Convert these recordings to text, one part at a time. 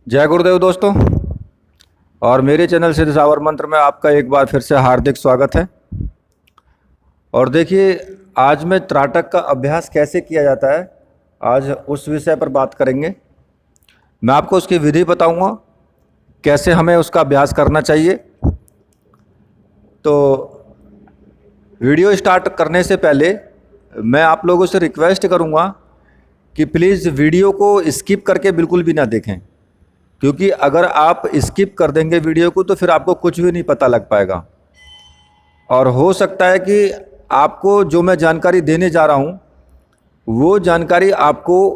जय गुरुदेव दोस्तों। और मेरे चैनल सिद्ध सावर मंत्र में आपका एक बार फिर से हार्दिक स्वागत है। और देखिए, आज मैं त्राटक का अभ्यास कैसे किया जाता है, आज उस विषय पर बात करेंगे। मैं आपको उसकी विधि बताऊंगा, कैसे हमें उसका अभ्यास करना चाहिए। तो वीडियो स्टार्ट करने से पहले मैं आप लोगों से रिक्वेस्ट करूंगा कि प्लीज़ वीडियो को स्किप करके बिल्कुल भी ना देखें, क्योंकि अगर आप स्किप कर देंगे वीडियो को तो फिर आपको कुछ भी नहीं पता लग पाएगा। और हो सकता है कि आपको जो मैं जानकारी देने जा रहा हूँ वो जानकारी आपको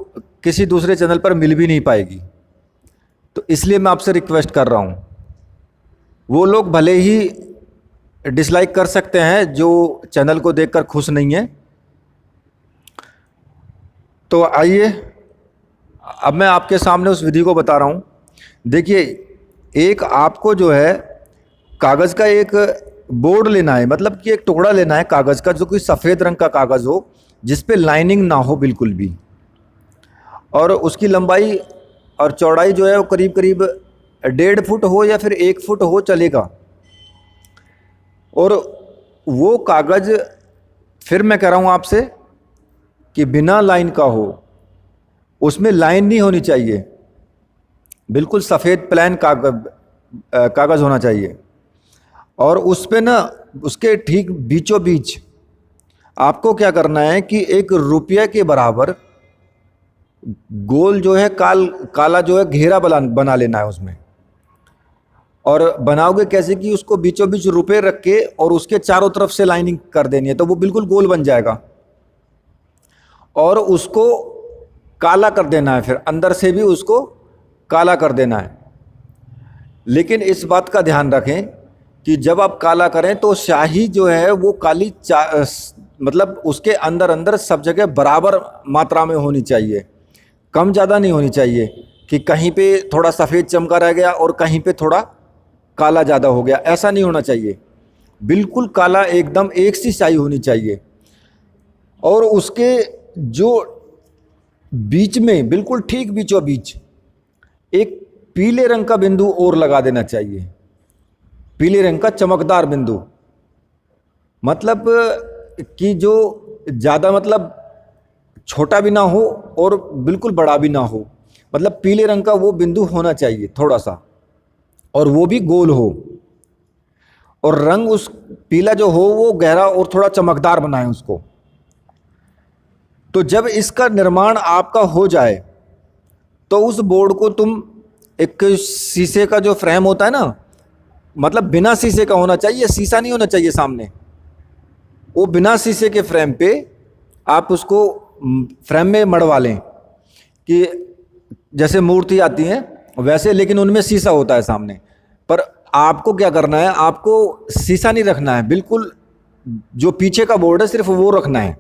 किसी दूसरे चैनल पर मिल भी नहीं पाएगी। तो इसलिए मैं आपसे रिक्वेस्ट कर रहा हूँ, वो लोग भले ही डिसलाइक कर सकते हैं जो चैनल को देखकर खुश नहीं है। तो आइए, अब मैं आपके सामने उस विधि को बता रहा हूँ। देखिए, एक आपको जो है कागज़ का एक बोर्ड लेना है, मतलब कि एक टुकड़ा लेना है कागज़ का, जो कि सफ़ेद रंग का कागज़ हो, जिस पे लाइनिंग ना हो बिल्कुल भी। और उसकी लंबाई और चौड़ाई जो है वो करीब करीब 1.5 फुट हो या फिर 1 फुट हो, चलेगा। और वो कागज़, फिर मैं कह रहा हूँ आपसे कि बिना लाइन का हो, उसमें लाइन नहीं होनी चाहिए, बिल्कुल सफ़ेद प्लेन कागज़ होना चाहिए। और उस पे ना, उसके ठीक बीचों बीच आपको क्या करना है कि एक रुपये के बराबर गोल जो है काला जो है घेरा बना लेना है उसमें। और बनाओगे कैसे कि उसको बीचों बीच रुपये रख के और उसके चारों तरफ से लाइनिंग कर देनी है, तो वो बिल्कुल गोल बन जाएगा। और उसको काला कर देना है, फिर अंदर से भी उसको काला कर देना है। लेकिन इस बात का ध्यान रखें कि जब आप काला करें तो स्याही जो है वो काली मतलब उसके अंदर अंदर सब जगह बराबर मात्रा में होनी चाहिए, कम ज़्यादा नहीं होनी चाहिए कि कहीं पे थोड़ा सफ़ेद चमका रह गया और कहीं पे थोड़ा काला ज़्यादा हो गया, ऐसा नहीं होना चाहिए। बिल्कुल काला, एकदम एक सी स्याही होनी चाहिए। और उसके जो बीच में, बिल्कुल ठीक बीचों बीच, एक पीले रंग का बिंदु और लगा देना चाहिए, पीले रंग का चमकदार बिंदु। मतलब कि जो ज़्यादा, मतलब छोटा भी ना हो और बिल्कुल बड़ा भी ना हो, मतलब पीले रंग का वो बिंदु होना चाहिए थोड़ा सा, और वो भी गोल हो। और रंग उस पीला जो हो वो गहरा और थोड़ा चमकदार बनाए उसको। तो जब इसका निर्माण आपका हो जाए तो उस बोर्ड को तुम, एक शीशे का जो फ्रेम होता है ना, मतलब बिना शीशे का होना चाहिए, शीशा नहीं होना चाहिए सामने, वो बिना शीशे के फ्रेम पे आप उसको फ्रेम में मड़वा लें, कि जैसे मूर्ति आती हैं वैसे, लेकिन उनमें शीशा होता है सामने। पर आपको क्या करना है, आपको शीशा नहीं रखना है, बिल्कुल जो पीछे का बोर्ड है सिर्फ वो रखना है।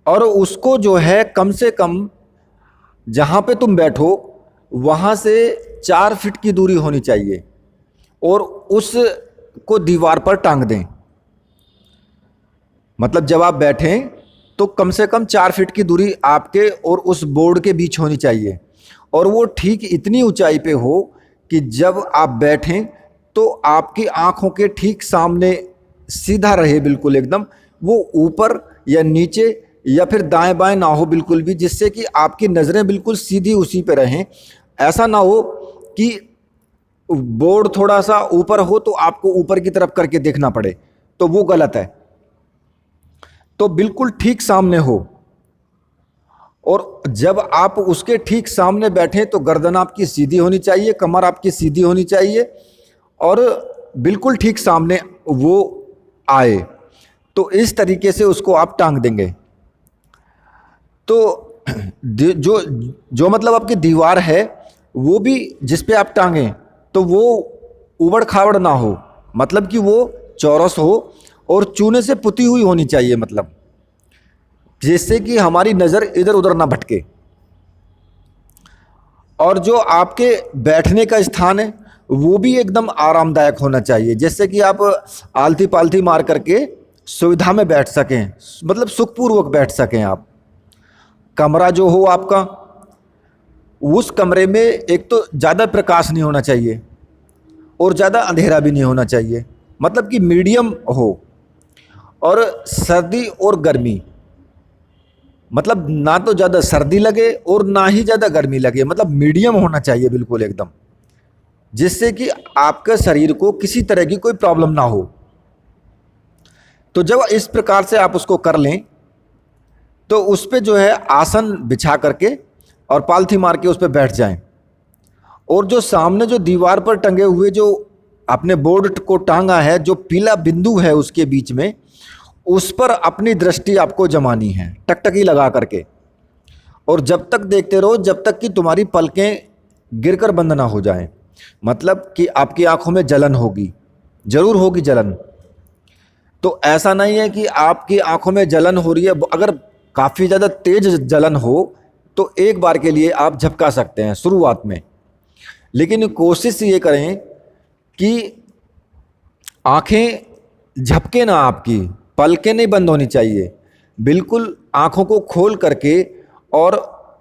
और उसको जो है कम से कम जहाँ पे तुम बैठो वहाँ से 4 फीट की दूरी होनी चाहिए, और उसको दीवार पर टांग दें। मतलब जब आप बैठें तो कम से कम 4 फीट की दूरी आपके और उस बोर्ड के बीच होनी चाहिए। और वो ठीक इतनी ऊंचाई पे हो कि जब आप बैठें तो आपकी आंखों के ठीक सामने सीधा रहे, बिल्कुल एकदम, वो ऊपर या नीचे या फिर दाएं बाएं ना हो बिल्कुल भी, जिससे कि आपकी नज़रें बिल्कुल सीधी उसी पे रहें। ऐसा ना हो कि बोर्ड थोड़ा सा ऊपर हो तो आपको ऊपर की तरफ करके देखना पड़े, तो वो गलत है। तो बिल्कुल ठीक सामने हो, और जब आप उसके ठीक सामने बैठें तो गर्दन आपकी सीधी होनी चाहिए, कमर आपकी सीधी होनी चाहिए, और बिल्कुल ठीक सामने वो आए। तो इस तरीके से उसको आप टांग देंगे। तो जो जो मतलब आपकी दीवार है वो भी जिस पे आप टांगें तो वो उबड़ खाबड़ ना हो, मतलब कि वो चौरस हो और चूने से पुती हुई होनी चाहिए, मतलब जिससे कि हमारी नज़र इधर उधर ना भटके। और जो आपके बैठने का स्थान है वो भी एकदम आरामदायक होना चाहिए, जैसे कि आप आलती पालती मार करके सुविधा में बैठ सकें, मतलब सुखपूर्वक बैठ सकें आप। कमरा जो हो आपका उस कमरे में एक तो ज़्यादा प्रकाश नहीं होना चाहिए और ज़्यादा अंधेरा भी नहीं होना चाहिए, मतलब कि मीडियम हो। और सर्दी और गर्मी, मतलब ना तो ज़्यादा सर्दी लगे और ना ही ज़्यादा गर्मी लगे, मतलब मीडियम होना चाहिए बिल्कुल एकदम, जिससे कि आपके शरीर को किसी तरह की कोई प्रॉब्लम ना हो। तो जब इस प्रकार से आप उसको कर लें तो उस पे जो है आसन बिछा करके और पालथी मार के उस पे बैठ जाएं। और जो सामने जो दीवार पर टंगे हुए जो आपने बोर्ड को टांगा है, जो पीला बिंदु है उसके बीच में, उस पर अपनी दृष्टि आपको जमानी है टकटकी लगा करके। और जब तक देखते रहो जब तक कि तुम्हारी पलकें गिरकर बंद ना हो जाएं। मतलब कि आपकी आंखों में जलन होगी, जरूर होगी जलन। तो ऐसा नहीं है कि आपकी आंखों में जलन हो रही है, अगर काफ़ी ज़्यादा तेज जलन हो तो एक बार के लिए आप झपका सकते हैं शुरुआत में, लेकिन कोशिश ये करें कि आंखें झपके ना, आपकी पलकें नहीं बंद होनी चाहिए। बिल्कुल आंखों को खोल करके और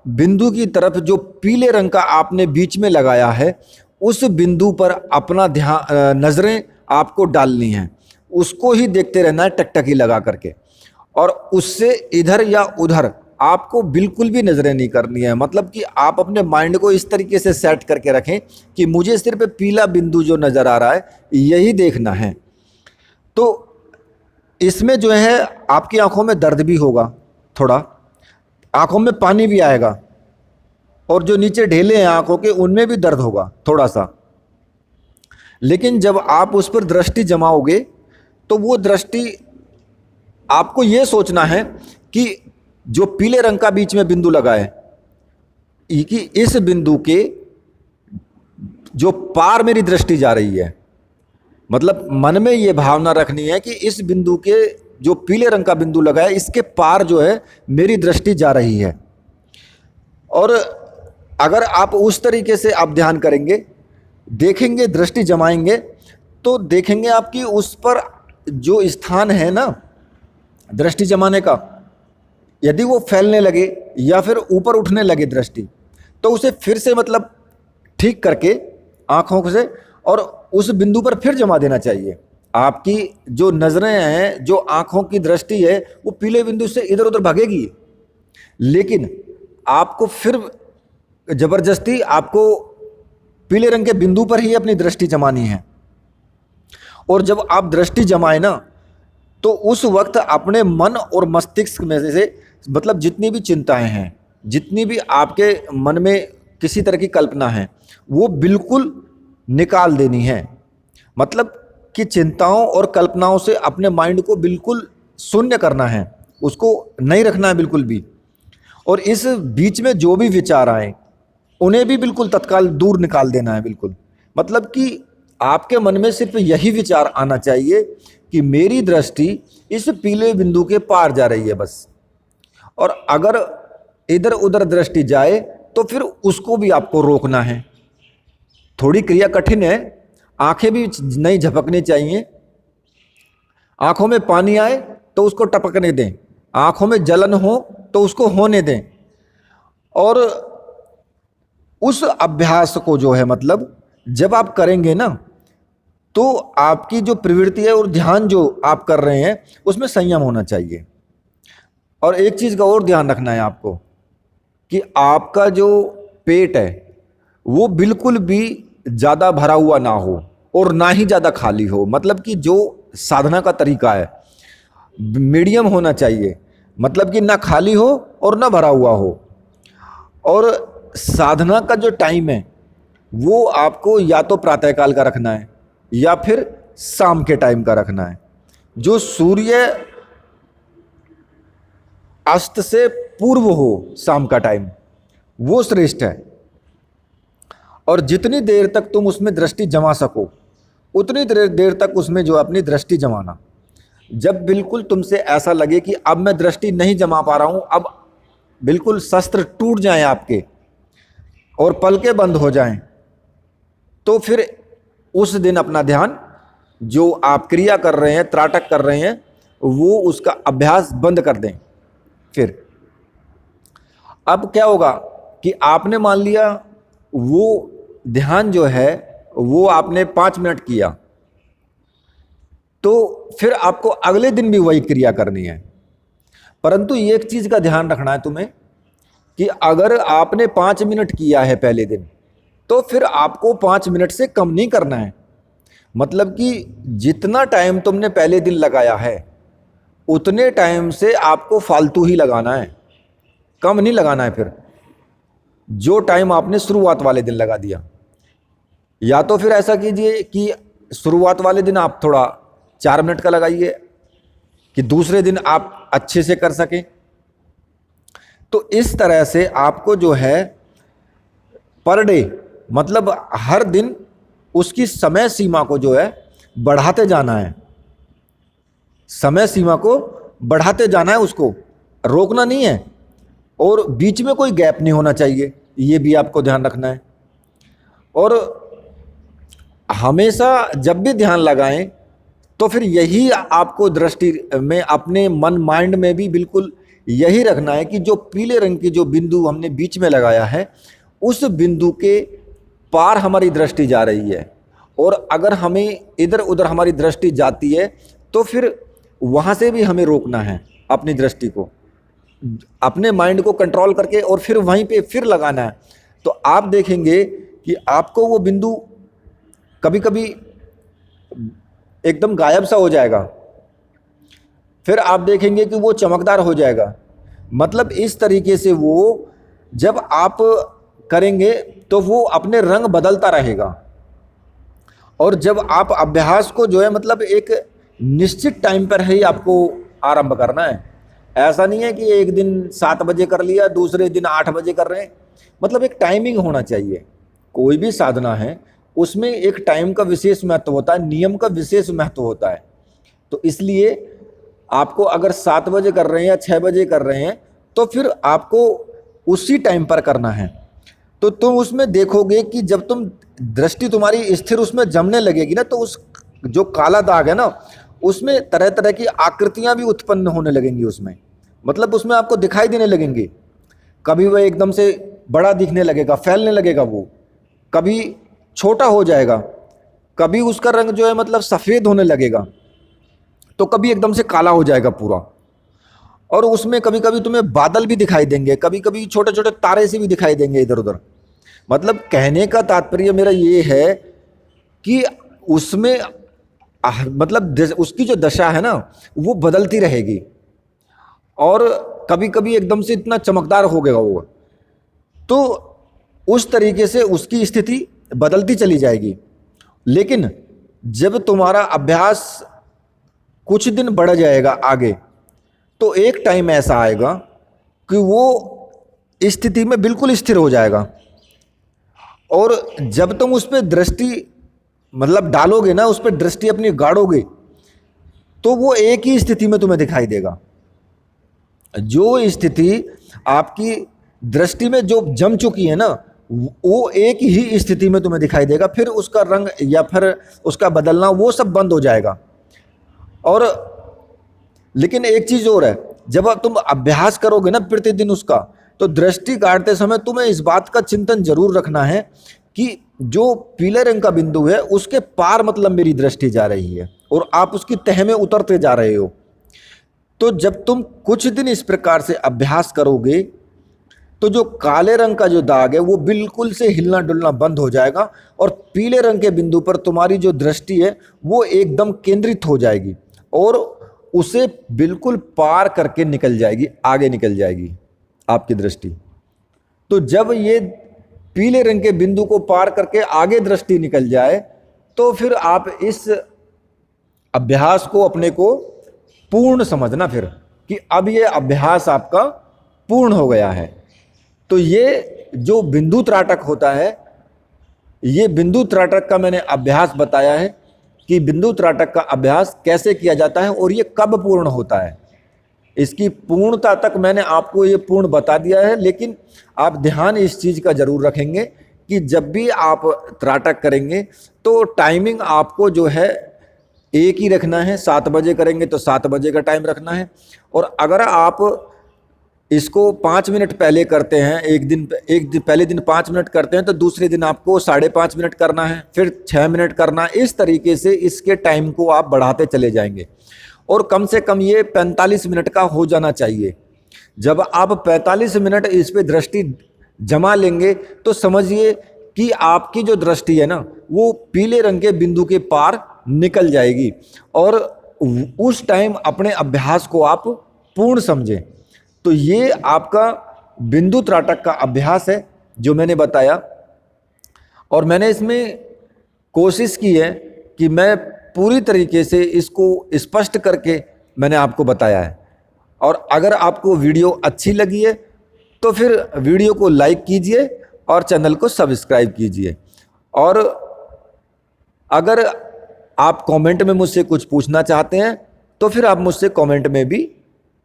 बिंदु की तरफ जो पीले रंग का आपने बीच में लगाया है उस बिंदु पर अपना ध्यान, नज़रें आपको डालनी हैं, उसको ही देखते रहना है टकटकी लगा करके। और उससे इधर या उधर आपको बिल्कुल भी नज़रें नहीं करनी है। मतलब कि आप अपने माइंड को इस तरीके से सेट करके रखें कि मुझे सिर्फ पीला बिंदु जो नज़र आ रहा है यही देखना है। तो इसमें जो है आपकी आंखों में दर्द भी होगा, थोड़ा आंखों में पानी भी आएगा, और जो नीचे ढेले हैं आंखों के उनमें भी दर्द होगा थोड़ा सा। लेकिन जब आप उस पर दृष्टि जमाओगे तो वो दृष्टि, आपको ये सोचना है कि जो पीले रंग का बीच में बिंदु लगा है कि इस बिंदु के जो पार मेरी दृष्टि जा रही है। मतलब मन में ये भावना रखनी है कि इस बिंदु के जो पीले रंग का बिंदु लगा है इसके पार जो है मेरी दृष्टि जा रही है। और अगर आप उस तरीके से आप ध्यान करेंगे, देखेंगे, दृष्टि जमाएंगे, तो देखेंगे आपकी उस पर जो स्थान है ना दृष्टि जमाने का, यदि वो फैलने लगे या फिर ऊपर उठने लगे दृष्टि, तो उसे फिर से मतलब ठीक करके आँखों से और उस बिंदु पर फिर जमा देना चाहिए। आपकी जो नज़रें हैं, जो आँखों की दृष्टि है, वो पीले बिंदु से इधर उधर भागेगी, लेकिन आपको फिर ज़बरदस्ती आपको पीले रंग के बिंदु पर ही अपनी दृष्टि जमानी है। और जब आप दृष्टि जमाए ना तो उस वक्त अपने मन और मस्तिष्क में से मतलब जितनी भी चिंताएं हैं, जितनी भी आपके मन में किसी तरह की कल्पना है, वो बिल्कुल निकाल देनी है। मतलब कि चिंताओं और कल्पनाओं से अपने माइंड को बिल्कुल शून्य करना है, उसको नहीं रखना है बिल्कुल भी। और इस बीच में जो भी विचार आए उन्हें भी बिल्कुल तत्काल दूर निकाल देना है बिल्कुल। मतलब कि आपके मन में सिर्फ यही विचार आना चाहिए कि मेरी दृष्टि इस पीले बिंदु के पार जा रही है बस। और अगर इधर उधर दृष्टि जाए तो फिर उसको भी आपको रोकना है। थोड़ी क्रिया कठिन है, आंखें भी नहीं झपकनी चाहिए। आंखों में पानी आए तो उसको टपकने दें, आंखों में जलन हो तो उसको होने दें। और उस अभ्यास को जो है मतलब जब आप करेंगे ना तो आपकी जो प्रवृत्ति है और ध्यान जो आप कर रहे हैं उसमें संयम होना चाहिए। और एक चीज़ का और ध्यान रखना है आपको कि आपका जो पेट है वो बिल्कुल भी ज़्यादा भरा हुआ ना हो और ना ही ज़्यादा खाली हो। मतलब कि जो साधना का तरीका है मीडियम होना चाहिए, मतलब कि ना खाली हो और ना भरा हुआ हो। और साधना का जो टाइम है वो आपको या तो प्रातःकाल का रखना है या फिर शाम के टाइम का रखना है। जो सूर्य अस्त से पूर्व हो शाम का टाइम वो श्रेष्ठ है। और जितनी देर तक तुम उसमें दृष्टि जमा सको उतनी देर तक उसमें जो अपनी दृष्टि जमाना। जब बिल्कुल तुमसे ऐसा लगे कि अब मैं दृष्टि नहीं जमा पा रहा हूँ, अब बिल्कुल शस्त्र टूट जाएं आपके और पलकें बंद हो जाएं, तो फिर उस दिन अपना ध्यान जो आप क्रिया कर रहे हैं, त्राटक कर रहे हैं, वो उसका अभ्यास बंद कर दें। फिर अब क्या होगा कि आपने मान लिया वो ध्यान जो है वो आपने 5 मिनट किया, तो फिर आपको अगले दिन भी वही क्रिया करनी है। परंतु एक चीज का ध्यान रखना है तुम्हें कि अगर आपने 5 मिनट किया है पहले दिन, तो फिर आपको 5 मिनट से कम नहीं करना है। मतलब कि जितना टाइम तुमने पहले दिन लगाया है उतने टाइम से आपको फालतू ही लगाना है, कम नहीं लगाना है। फिर जो टाइम आपने शुरुआत वाले दिन लगा दिया, या तो फिर ऐसा कीजिए कि शुरुआत वाले दिन आप थोड़ा 4 मिनट का लगाइए कि दूसरे दिन आप अच्छे से कर सकें। तो इस तरह से आपको जो है पर डे, मतलब हर दिन उसकी समय सीमा को जो है बढ़ाते जाना है, समय सीमा को बढ़ाते जाना है, उसको रोकना नहीं है, और बीच में कोई गैप नहीं होना चाहिए, ये भी आपको ध्यान रखना है। और हमेशा जब भी ध्यान लगाएं तो फिर यही आपको दृष्टि में, अपने मन माइंड में भी बिल्कुल यही रखना है कि जो पीले रंग की जो बिंदु हमने बीच में लगाया है उस बिंदु के पार हमारी दृष्टि जा रही है। और अगर हमें इधर उधर हमारी दृष्टि जाती है तो फिर वहाँ से भी हमें रोकना है, अपनी दृष्टि को, अपने माइंड को कंट्रोल करके और फिर वहीं पे फिर लगाना है। तो आप देखेंगे कि आपको वो बिंदु कभी कभी एकदम गायब सा हो जाएगा, फिर आप देखेंगे कि वो चमकदार हो जाएगा। मतलब इस तरीके से वो जब आप करेंगे तो वो अपने रंग बदलता रहेगा। और जब आप अभ्यास को जो है मतलब एक निश्चित टाइम पर ही आपको आरंभ करना है। ऐसा नहीं है कि एक दिन 7 बजे कर लिया, दूसरे दिन 8 बजे कर रहे हैं। मतलब एक टाइमिंग होना चाहिए। कोई भी साधना है उसमें एक टाइम का विशेष महत्व होता है, नियम का विशेष महत्व होता है। तो इसलिए आपको अगर 7 बजे कर रहे हैं या 6 बजे कर रहे हैं तो फिर आपको उसी टाइम पर करना है। तो तुम उसमें देखोगे कि जब तुम दृष्टि तुम्हारी स्थिर उसमें जमने लगेगी ना, तो उस जो काला दाग है ना उसमें तरह तरह की आकृतियां भी उत्पन्न होने लगेंगी उसमें, मतलब उसमें आपको दिखाई देने लगेंगे। कभी वह एकदम से बड़ा दिखने लगेगा, फैलने लगेगा, वो कभी छोटा हो जाएगा, कभी उसका रंग जो है मतलब सफ़ेद होने लगेगा, तो कभी एकदम से काला हो जाएगा पूरा। और उसमें कभी कभी तुम्हें बादल भी दिखाई देंगे, कभी कभी छोटे छोटे तारे से भी दिखाई देंगे इधर उधर। मतलब कहने का तात्पर्य मेरा ये है कि उसमें मतलब उसकी जो दशा है ना वो बदलती रहेगी, और कभी कभी एकदम से इतना चमकदार हो गया वो, तो उस तरीके से उसकी स्थिति बदलती चली जाएगी। लेकिन जब तुम्हारा अभ्यास कुछ दिन बढ़ जाएगा आगे, तो एक टाइम ऐसा आएगा कि वो स्थिति में बिल्कुल स्थिर हो जाएगा। और जब तुम उस पर दृष्टि मतलब डालोगे ना, उस पर दृष्टि अपनी गाड़ोगे, तो वो एक ही स्थिति में तुम्हें दिखाई देगा। जो स्थिति आपकी दृष्टि में जो जम चुकी है ना, वो एक ही स्थिति में तुम्हें दिखाई देगा। फिर उसका रंग या फिर उसका बदलना वो सब बंद हो जाएगा। और लेकिन एक चीज और है, जब तुम अभ्यास करोगे ना प्रतिदिन उसका, तो दृष्टि काटते समय तुम्हें इस बात का चिंतन जरूर रखना है कि जो पीले रंग का बिंदु है उसके पार मतलब मेरी दृष्टि जा रही है, और आप उसकी तह में उतरते जा रहे हो। तो जब तुम कुछ दिन इस प्रकार से अभ्यास करोगे तो जो काले रंग का जो दाग है वो बिल्कुल से हिलना डुलना बंद हो जाएगा, और पीले रंग के बिंदु पर तुम्हारी जो दृष्टि है वो एकदम केंद्रित हो जाएगी और उसे बिल्कुल पार करके निकल जाएगी, आगे निकल जाएगी आपकी दृष्टि। तो जब ये पीले रंग के बिंदु को पार करके आगे दृष्टि निकल जाए, तो फिर आप इस अभ्यास को अपने को पूर्ण समझना फिर कि अब ये अभ्यास आपका पूर्ण हो गया है। तो ये जो बिंदु त्राटक होता है, ये बिंदु त्राटक का मैंने अभ्यास बताया है कि बिंदु त्राटक का अभ्यास कैसे किया जाता है और ये कब पूर्ण होता है। इसकी पूर्णता तक मैंने आपको ये पूर्ण बता दिया है, लेकिन आप ध्यान इस चीज़ का जरूर रखेंगे कि जब भी आप त्राटक करेंगे तो टाइमिंग आपको जो है एक ही रखना है। 7 बजे करेंगे तो 7 बजे का टाइम रखना है। और अगर आप इसको 5 मिनट पहले करते हैं, एक दिन पहले दिन 5 मिनट करते हैं तो दूसरे दिन आपको 5.5 मिनट करना है, फिर 6 मिनट करना है। इस तरीके से इसके टाइम को आप बढ़ाते चले जाएंगे और कम से कम ये 45 मिनट का हो जाना चाहिए। जब आप 45 मिनट इस पे दृष्टि जमा लेंगे तो समझिए कि आपकी जो दृष्टि है ना वो पीले रंग के बिंदु के पार निकल जाएगी और उस टाइम अपने अभ्यास को आप पूर्ण समझें। तो ये आपका बिंदु त्राटक का अभ्यास है जो मैंने बताया, और मैंने इसमें कोशिश की है कि मैं पूरी तरीके से इसको स्पष्ट करके मैंने आपको बताया है। और अगर आपको वीडियो अच्छी लगी है तो फिर वीडियो को लाइक कीजिए और चैनल को सब्सक्राइब कीजिए। और अगर आप कमेंट में मुझसे कुछ पूछना चाहते हैं तो फिर आप मुझसे कमेंट में भी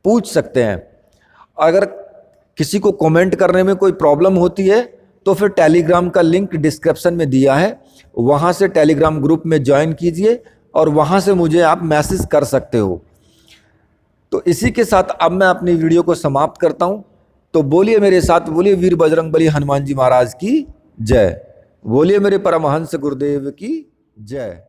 पूछ सकते हैं। अगर किसी को कमेंट करने में कोई प्रॉब्लम होती है तो फिर टेलीग्राम का लिंक डिस्क्रिप्शन में दिया है, वहाँ से टेलीग्राम ग्रुप में ज्वाइन कीजिए और वहाँ से मुझे आप मैसेज कर सकते हो। तो इसी के साथ अब मैं अपनी वीडियो को समाप्त करता हूँ। तो बोलिए मेरे साथ, बोलिए वीर बजरंगबली हनुमान जी महाराज की जय, बोलिए मेरे परमहंस गुरुदेव की जय।